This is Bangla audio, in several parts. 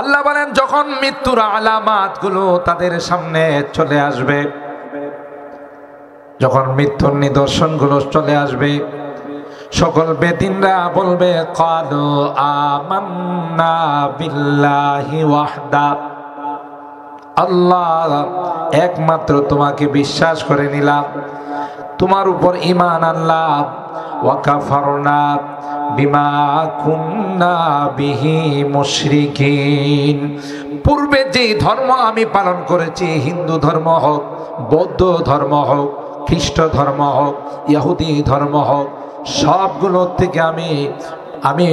আল্লাহ বলেন যখন মৃত্যুর আলামাতগুলো তাদের সামনে চলে আসবে, যখন মৃত্যুর নিদর্শনগুলো চলে আসবে, সকল বেদিনরা বলবে ক্বালু আমান্না বিল্লাহি ওয়াহদা, আল্লাহ একমাত্র তোমাকে বিশ্বাস করে নিলাম, তোমার উপর ঈমান আনলাম। ওয়া কাফারনা বিমা কুন্না বিহি মুশরিকিন, পূর্বে যে ধর্ম আমি পালন করেছি, হিন্দু ধর্ম হোক, বৌদ্ধ ধর্ম হোক, খ্রিস্ট ধর্ম হোক, ইহুদি ধর্ম হোক, সবগুলো থেকে আমি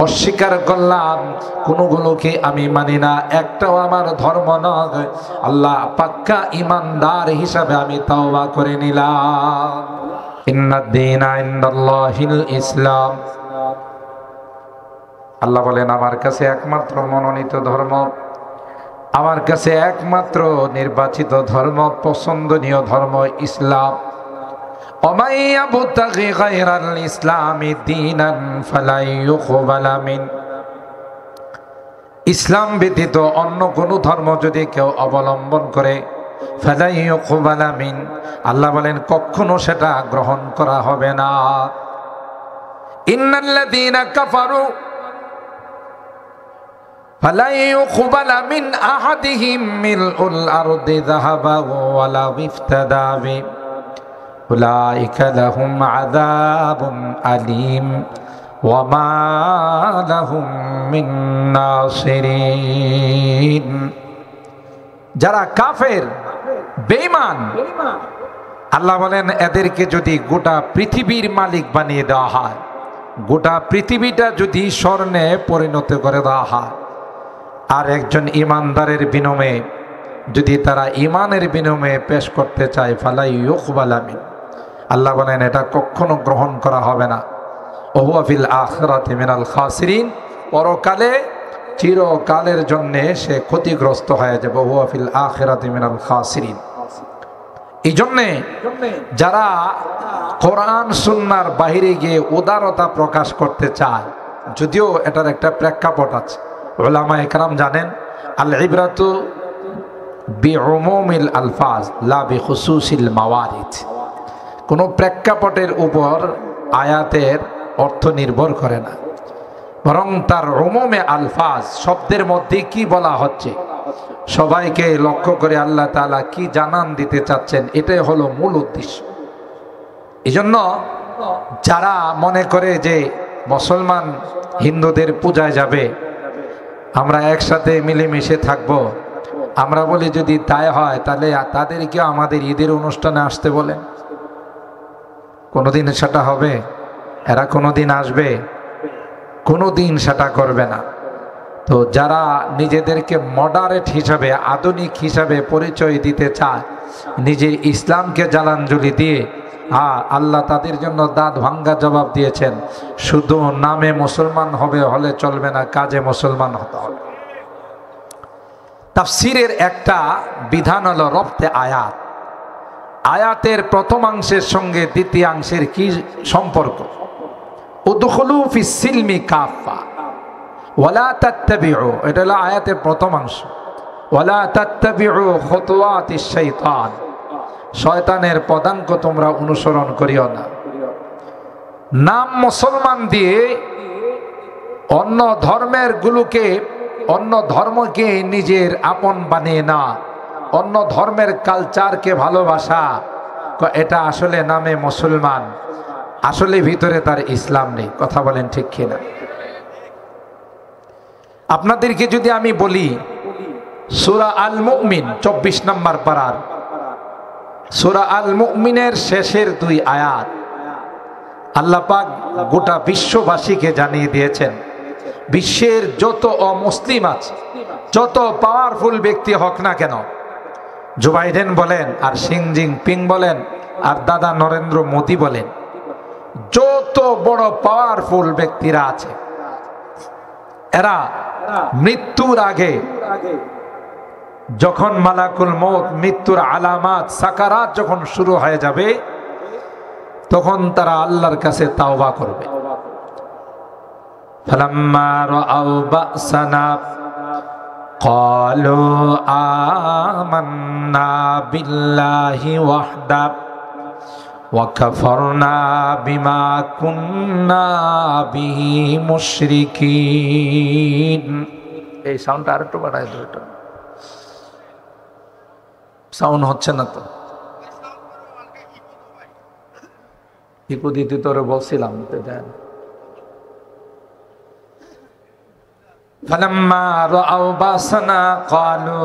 অস্বীকার করলাম, কোনগুলোকে আমি মানি না, একটাও আমার ধর্ম নয়। আল্লাহ পাক্কা ইমানদার হিসাবে আমি তাওবা করে নিলাম। ইন্নাদ-দীনা ইনদাল্লাহিল ইসলাম, আল্লাহ বলেন আমার কাছে একমাত্র মনোনীত ধর্ম, আমার কাছে একমাত্র নির্বাচিত ধর্ম, পছন্দনীয় ধর্ম ইসলাম। ومن يبتغي غير الإسلام دينا فلن يقبل منه, ইসলাম ব্যতীত অন্য কোন ধর্ম যদি কেউ অবলম্বন করে, ফালাই ইউকবাল মিন, আল্লাহ বলেন কখনো সেটা গ্রহণ করা হবে না। ইন্নাল্লাযীনা কাফারু ফালাই ইউকবাল মিন আহাদিহিম মিলউল আরদি যাহাবান ওয়ালা ইফতাদা বি উলাইকা লাহুম আযাবুন আলীম ওয়া মা লাহুম মিন নাসিরিন। যারা কাফের বেঈমান, আল্লাহ বলেন এদেরকে যদি গোটা পৃথিবীর মালিক বানিয়ে দেওয়া হয়, গোটা পৃথিবীটা যদি স্বর্ণে পরিণত করে দেওয়া হয়, আর একজন ইমানদারের বিনিময়ে যদি তারা ইমানের বিনিময়ে পেশ করতে চায়, ফালাই ইউকবাল মিন, আল্লাহ বলেন এটা কখনো গ্রহণ করা হবে না। ওয়া হুয়া ফিল আখিরাতি মিনাল খাসিরিন, পরকালে চিরকালের জন্য সে ক্ষতিগ্রস্ত হয়ে যাবে। ওয়া হুয়া ফিল আখিরাতি মিনাল খাসিরিন। এই জন্যে যারা কোরআন সুন্নাহর বাইরে গিয়ে উদারতা প্রকাশ করতে চায়, যদিও এটার একটা প্রেক্ষাপট আছে, উলামায়ে কেরাম জানেন আল ইবরাতু বিউমুমিল আলফাজ লা বিখুসুসিল মাওয়ারিদ, কোনো প্রেক্ষাপটের উপর আয়াতের অর্থ নির্ভর করে না, বরং তার উমুমে আলফাজ, শব্দের মধ্যে কি বলা হচ্ছে, সবাইকে লক্ষ্য করে আল্লাহ তাআলা কি জানান দিতে চাচ্ছেন, এটাই হলো মূল উদ্দেশ্য। এই জন্য যারা মনে করে যে মুসলমান হিন্দুদের পূজায় যাবে, আমরা একসাথে মিলেমিশে থাকব, আমরা বলি যদি তাই হয় তাহলে তাদেরকে আমাদের ঈদের অনুষ্ঠানে আসতে বলেন, কোনোদিন সেটা হবে? এরা কোনোদিন আসবে? কোনোদিন সেটা করবে না। তো যারা নিজেদেরকে মডারেট হিসাবে, আধুনিক হিসাবে পরিচয় দিতে চায়, নিজের ইসলামকে জালাঞ্জলি দিয়ে, আল্লাহ তাদের জন্য দাঁত ভাঙ্গা জবাব দিয়েছেন, শুধু নামে মুসলমান হলে চলবে না, কাজে মুসলমান হতে হবে। তাফসীরের একটা বিধান হলো রপ্তে আয়াত, আয়াতের প্রথমাংশের সঙ্গে দ্বিতীয়াংশের কি সম্পর্ক। উদখুলু ফিস সিলমি কাফা ওয়ালা তাত্তাবিউ, এটা হলো আয়াতের প্রথমাংশ। ওয়ালা তাত্তাবিউ খুতুওয়াতিশ শাইতান, শয়তানের পদাঙ্ক তোমরা অনুসরণ করিও না। নাম মুসলমান দিয়ে অন্য ধর্মকে নিজের আপন বানিয়ে না, অন্য ধর্মের কালচারকে ভালোবাসা, এটা আসলে নামে মুসলমান, আসলে ভিতরে তার ইসলাম নেই। কথা বলেন ঠিক কিনা? আপনাদেরকে যদি আমি বলি সূরা আল মুমিন 24 নম্বর পারার সূরা আল মুমিনের শেষের 2 আয়াত, আল্লাহ পাক গোটা বিশ্ববাসীকে জানিয়ে দিয়েছেন, বিশ্বের যত অমুসলিম আছে, যত পাওয়ারফুল ব্যক্তি হোক না কেন, জো বাইডেন বলেন আর শি জিনপিং বলেন আর দাদা নরেন্দ্র মোদী বলেন, যত বড় পাওয়ারফুল ব্যক্তিরা আছে, এরা মৃত্যুর আগে যখন মালাকুল মউত, মৃত্যুর আলামাত সাকারাত যখন শুরু হয়ে যাবে, তখন তারা আল্লাহর কাছে তাওবা করবে। ফালাম্মা রাআউ বাসানা ক্বালু আমান্না বিল্লাহি ওয়াহদা ওয়া কাফারনা বিমা কুন্না বিহি মুশরিকিন। এই সাউন্ডটা আরেকটু বাড়ায় দাও, এটা সাউন্ড হচ্ছে না তো। ইকো দিতে তোরে বলছিলাম তো দেন। ফালাম্মা রাআউ বাসানা ক্বালু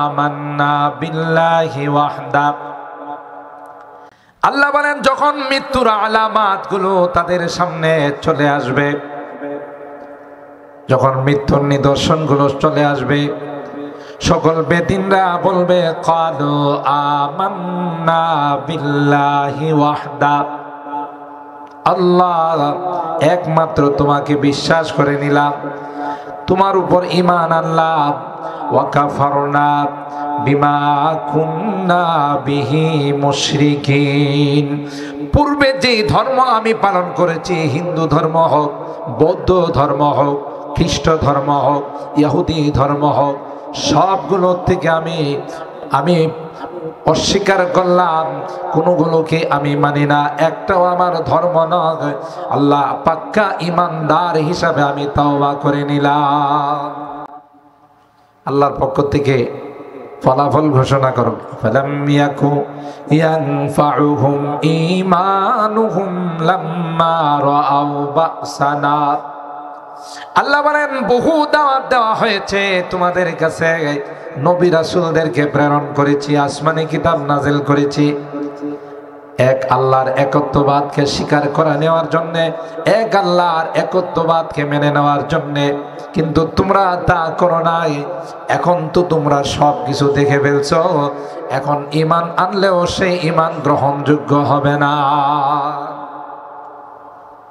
আমান্না বিল্লাহি ওয়াহদা। আল্লাহ বলেন যখন মৃত্যুর আলামাত গুলো তাদের সামনে চলে আসবে, যখন মৃত্যুর নিদর্শন গুলো চলে আসবে, সকল বেদিনরা বলবে ক্বালু আমান্না বিল্লাহি ওয়াহদা, আল্লাহ একমাত্র তোমাকে বিশ্বাস করে নিলাম, তোমার উপর ঈমান আনলাম। ওয়া কাফারনা বিমা কুন্না বিহি মুশরিকিন, পূর্বে যে ধর্ম আমি পালন করেছি, হিন্দু ধর্ম হোক, বৌদ্ধ ধর্ম হোক, খ্রিস্ট ধর্ম হোক, ইহুদি ধর্ম হোক, সবগুলোর থেকে আমি অস্বীকার করলাম, কোনগুলোকে আমি মানি না, একটাও আমার ধর্ম নয়। আল্লাহ পাক্কা ইমানদার হিসাবে আমি তাওবা করে নিলাম। আল্লাহর পক্ষ থেকে ফলাফল ঘোষণা করো, ফালাম ইয়াকু ইয়ানফাউহুম ঈমানুহুম লাম্মা রাআউ বাসানা। আল্লাহ বলেন বহু দাওয়াত দেওয়া হয়েছে তোমাদের কাছে, নবী রাসূলদেরকে প্রেরণ করেছি, আসমানি কিতাব নাজিল করেছি এক আল্লাহর একত্ববাদকে স্বীকার করে নেওয়ার জন্য, এক আল্লাহর একত্ববাদকে মেনে নেওয়ার জন্য, কিন্তু তোমরা তা করো নাই। এখন তো তোমরা সব কিছু দেখে ফেলছো, এখন ঈমান আনলেও সেই ঈমান গ্রহণযোগ্য হবে না।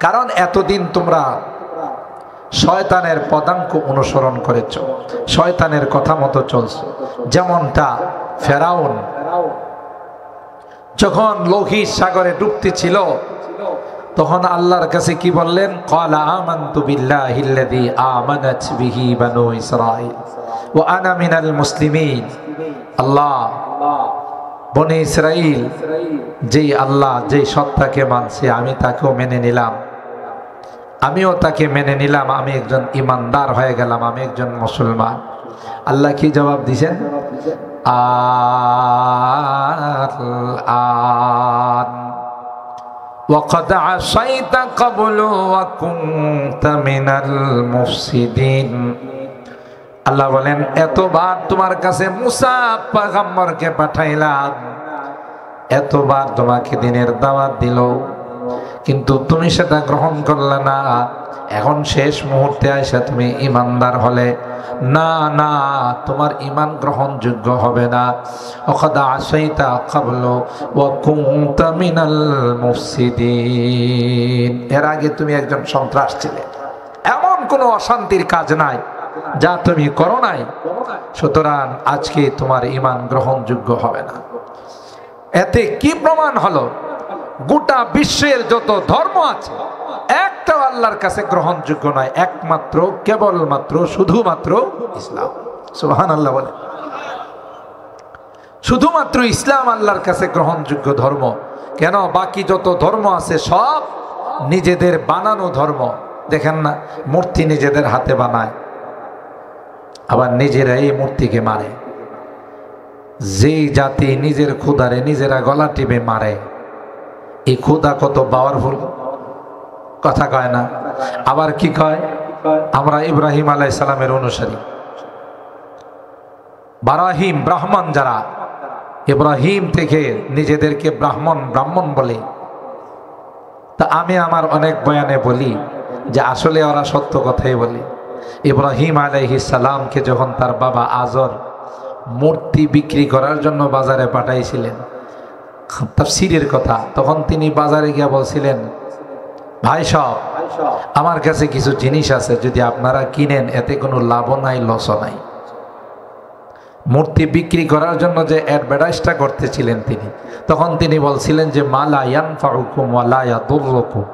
কারণ এতদিন তোমরা শয়তানের পদাঙ্ক অনুসরণ করেছ, শয়তানের কথা মতো চলছো। যেমনটা ফেরাউন যখন লোহিত সাগরে ডুবতে ছিল, তখন আল্লাহর কাছে কি বললেন? ক্বালা আমানতু বিল্লাহিল্লাযী আমানাত বিহি বানু ইসরাঈল ওয়া আনা মিনাল মুসলিমিন। আল্লাহ বনি ইসরাঈল যেই আল্লাহ যেই সত্তাকে মানছে, আমি তাকেও মেনে নিলাম, আমিও তাকে মেনে নিলাম, আমি একজন ইমানদার হয়ে গেলাম, আমি একজন মুসলমান। আল্লাহ কি জবাব দিয়েছেন? আল-আন ওয়াকাদ আসাইতা ক্বাবলু ওয়া কুনতা মিনাল মুফসিদিন। আল্লাহ বলেন এতবার তোমার কাছে মুসা পয়গম্বরকে পাঠাইলাম, এতবার তোমাকে দিনের দাওয়াত দিল, কিন্তু তুমি সেটা গ্রহণ করলে না। এখন শেষ মুহূর্তে আইসা তুমি ইমানদার হলে না, না, তোমার ইমান গ্রহণযোগ্য হবে না। ওয়াকাদ আসাইতা ক্বাবলু ওয়া কুনতা মিনাল মুফসিদিন, এর আগে তুমি একজন সন্ত্রাস ছিলে, এমন কোনো অশান্তির কাজ নাই যা তুমি করো নাই, সুতরাং আজকে তোমার ইমান গ্রহণযোগ্য হবে না। এতে কি প্রমাণ হলো? গোটা বিশ্বের যত ধর্ম আছে একটাও আল্লাহর কাছে গ্রহণযোগ্য নয়, একমাত্র কেবলমাত্র শুধুমাত্র ইসলাম। সুবহানাল্লাহ বলে, শুধুমাত্র ইসলাম আল্লাহর কাছে গ্রহণযোগ্য ধর্ম। কেন? বাকি যত ধর্ম আছে সব নিজেদের বানানো ধর্ম। দেখেন না, মূর্তি নিজেদের হাতে বানায়, আবার নিজেরা এই মূর্তিকে মারে। যেই জাতি নিজের খোদারে নিজেরা গলা টিপে মারে, এই খোদা কত পাওয়ারফুল, কথা কয় না? আবার কি কয়? আমরা ইব্রাহিম আলাইহিস সালামের অনুসারী, বারাহিম ব্রাহ্মণ যারা, ইব্রাহিম থেকে নিজেদেরকে ব্রাহ্মণ বলে। তা আমি আমার অনেক বয়ানে বলি যে আসলে ওরা সত্য কথাই বলে। ইব্রাহিম আলাইহিস সালামকে যখন তার বাবা আজর মূর্তি বিক্রি করার জন্য বাজারে পাঠাইছিলেন, তাফসীরের কথা, তখন তিনি বাজারে গিয়ে বলছিলেন, ভাই সব আমার কাছে কিছু জিনিস আছে, যদি আপনারা কিনেন এতে কোনো লাভও নাই লসও নাই। মূর্তি বিক্রি করার জন্য যে অ্যাডভার্টাইজটা করতেছিলেন তিনি, তখন তিনি বলছিলেন যে মালা ইয়ানফাউকুম ওয়া লা ইয়াদুররুকুম,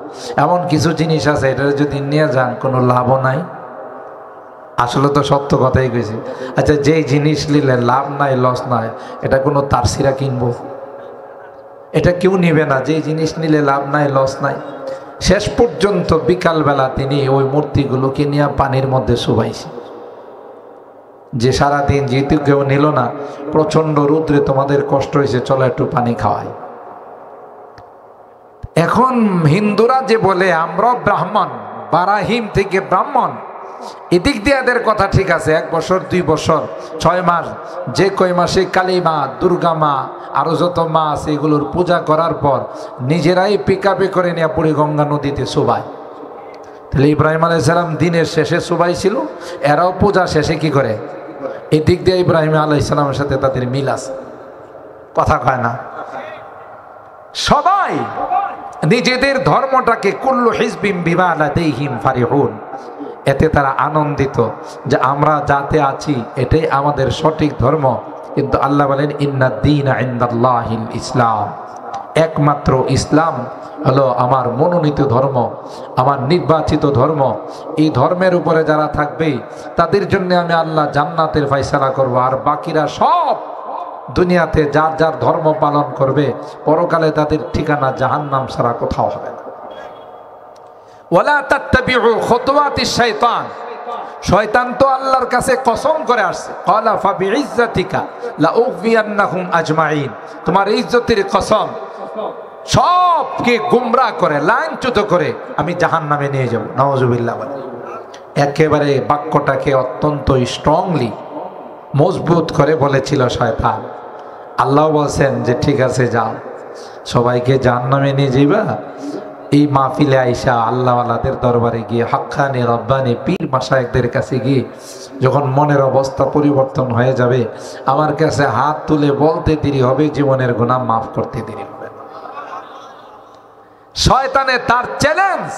এমন কিছু জিনিস আছে এটা যদি নিয়ে যান কোনো লাভও নাই আসলে তো সত্য কথাই কইছি। আচ্ছা, যেই জিনিস নিলে লাভ নাই লস নাই, এটা কোনো তারসিরা কিনবো? এটা কেউ নিবে না। যেই জিনিস নিলে লাভ নাই লস নাই। শেষ পর্যন্ত বিকালবেলা তিনি ওই মূর্তিগুলোকে নিয়ে পানির মধ্যে শুবাইছে। যে সারাদিন যেহেতু কেউ নিল না, প্রচন্ড রৌদ্রে তোমাদের কষ্ট হয়েছে, চলো একটু পানি খাওয়াই। এখন হিন্দুরা যে বলে আমরা ব্রাহ্মণ, বারাহিম থেকে ব্রাহ্মণ, এদিক দিয়ে এদের কথা ঠিক আছে। 1 বছর 2 বছর 6 মাস, যে কয় মাসে কালী মা, দুর্গা মা, আরো যত মা আছে এগুলোর পূজা করার পর নিজেরাই পিকআপে করে নিয়ে পুরী গঙ্গা নদীতে শোভায়। তাহলে ইব্রাহিম আলাইহিস সালাম দিনের শেষে শোভাই ছিল, এরাও পূজা শেষে কি করে? এদিক দিয়ে ইব্রাহিম আলাইহিস সালামের সাথে তাদের মিল আছে, কথা কয় না। সবাই নিজেদের ধর্মটাকে কুল্লু হিজবিম বিমা লাদাইহিম ফারিহুন, এতে তারা আনন্দিত যে আমরা যাতে আছি এটাই আমাদের সঠিক ধর্ম। কিন্তু আল্লাহ বলেন ইন্নাদ-দীনা ইনদাল্লাহিল ইসলাম, একমাত্র ইসলাম হলো আমার মনোনীত ধর্ম, আমার নির্বাচিত ধর্ম। এই ধর্মের উপরে যারা থাকবে তাদের জন্য আমি আল্লাহ জান্নাতের ফয়সালা করব। আর বাকিরা সব দুনিয়াতে যার যার ধর্ম পালন করবে, পরকালে তাদের ঠিকানা জাহান্নাম ছাড়া কোথাও হবে না। ওয়ালা তাত্তাবিউ খুতুওয়াতিশ শাইতান, শয়তান তো আল্লাহর কাছে কসম করে আসছে, ক্বালা ফাবিইজ্জাতিকা লাউগফিয়ান্নাহুম আজমাইন, তোমার ইজ্জতের কসম, সবকে গুমরাহ করে লাইনচ্যুত করে আমি জাহান্নামে নিয়ে যাব। নাউজুবিল্লাহ। বলে একেবারে বাক্যটাকে অত্যন্ত স্ট্রংলি মজবুত করে বলেছিল শয়তান। আল্লাহ বলছেন যে ঠিক আছে যাও, সবাইকে জাহান্নামে নিয়ে যাইবা। এই মাহফিলে আইসা আল্লাহওয়ালাদের দরবারে গিয়ে, হাক্কানি রব্বানি পীর মাশায়েখদের কাছে গিয়ে যখন মনের অবস্থা পরিবর্তন হয়ে যাবে, আমার কাছে হাত তুলে বলতে দেরি হবে, জীবনের গুনাহ মাফ করতে দেরি হবে। শয়তানে তার চ্যালেঞ্জ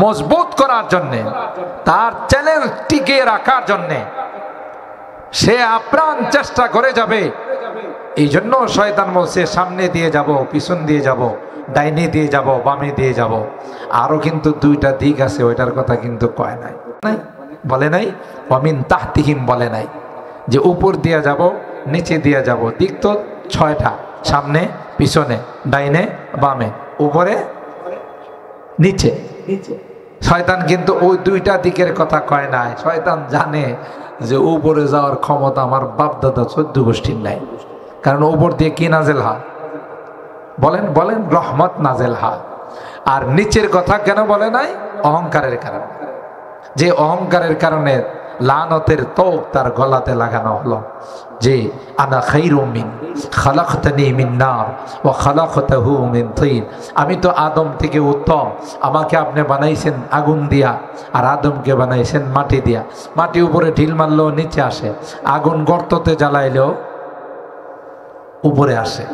মজবুত করার জন্যে, তার চ্যালেঞ্জ টিকিয়ে রাখার জন্যে সে আপ্রাণ চেষ্টা করে যাবে। এই জন্য শয়তান বলছে সামনে দিয়ে যাব, পিছন দিয়ে যাব, ডাইনে দিয়ে যাব, বামে দিয়ে যাব। আরো কিন্তু 2টা দিক আছে, ওইটার কথা কিন্তু কয় নাই, বলে নাই। ওয়ামিন তাহতিহিম বলে নাই যে উপর দিয়ে যাব, নিচে দিয়ে যাব। দিক তো 6টা, সামনে পিছনে, ডাইনে বামে, উপরে নিচে। শয়তান কিন্তু ওই 2টা দিকের কথা কয় নাই। শয়তান জানে যে উপরে যাওয়ার ক্ষমতা আমার বাপ দাদা 14 গোষ্ঠীর নাই। কারণ উপর দিয়ে কি নাজেল হয়? বলেন বলেন, রহমত নাজেল হয়। আর নিচের কথা কেন বলে নাই? অহংকারের কারণে। যে অহংকারের কারণে লানতের তৌব তার গলাতে লাগানো হলো যে আনা খায়রুম মিন খালাকতানি মিন নার ওয়া খালাকতাহু মিন তিন, আমি তো আদম থেকে উত্তম, আমাকে আপনি বানাইছেন আগুন দিয়া আর আদমকে বানাইছেন মাটি দিয়া। মাটি উপরে ঢিল মারলেও নিচে আসে, আগুন গর্ততে জ্বালাইলেও উপরে আসে।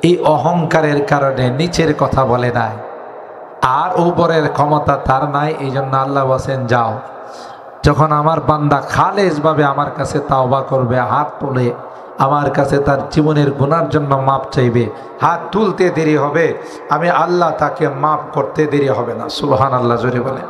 এই অহংকারের কারণে নিচের কথা বলে নাই, আর উপরের ক্ষমতা তার নাই। এই জন্য আল্লাহ বলেন যাও, যখন আমার বান্দা খালেস ভাবে আমার কাছে তাওবা করবে, হাত তুলে আমার কাছে তার জীবনের গুনার জন্য মাপ চাইবে, হাত তুলতে দেরি হবে, আমি আল্লাহ তাকে মাফ করতে দেরি হবে না। সুবহানাল্লাহ জোরে বলে।